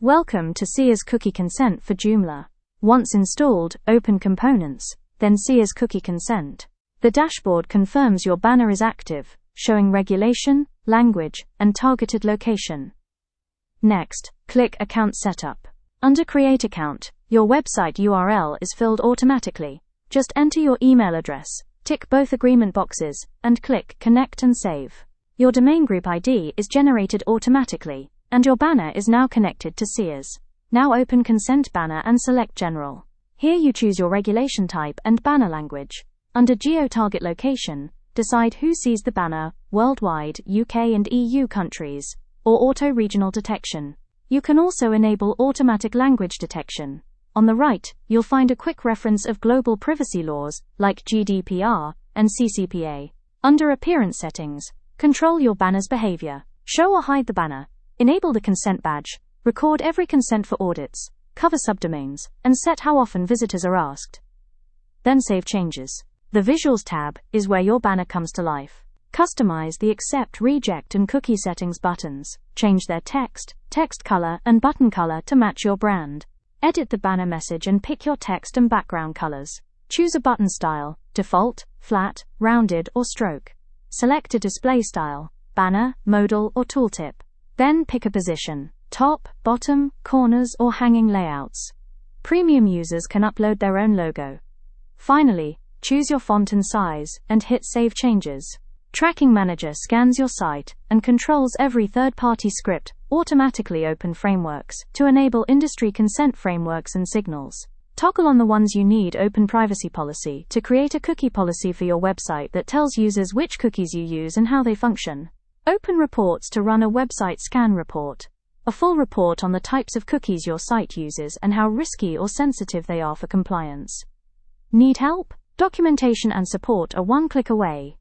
Welcome to Seers Cookie Consent for Joomla. Once installed, open Components, then Seers Cookie Consent. The dashboard confirms your banner is active, showing regulation, language, and targeted location. Next, click Account Setup. Under Create Account, your website URL is filled automatically. Just enter your email address, tick both agreement boxes, and click Connect and Save. Your domain group ID is generated automatically, and your banner is now connected to Seers. Now open Consent Banner and select General. Here you choose your regulation type and banner language. Under Geo-Target Location, decide who sees the banner, worldwide, UK and EU countries, or Auto-Regional Detection. You can also enable Automatic Language Detection. On the right, you'll find a quick reference of global privacy laws, like GDPR and CCPA. Under Appearance Settings, control your banner's behavior. Show or hide the banner. Enable the consent badge, record every consent for audits, cover subdomains, and set how often visitors are asked. Then save changes. The Visuals tab is where your banner comes to life. Customize the Accept, Reject, and Cookie Settings buttons. Change their text color, and button color to match your brand. Edit the banner message and pick your text and background colors. Choose a button style, default, flat, rounded, or stroke. Select a display style, banner, modal, or tooltip. Then pick a position, top, bottom, corners, or hanging layouts. Premium users can upload their own logo. Finally, choose your font and size, and hit Save Changes. Tracking Manager scans your site and controls every third-party script, automatically open frameworks, to enable industry consent frameworks and signals. Toggle on the ones you need Open Privacy Policy to create a cookie policy for your website that tells users which cookies you use and how they function. Open Reports to run a website scan report. A full report on the types of cookies your site uses and how risky or sensitive they are for compliance. Need help? Documentation and support are one click away.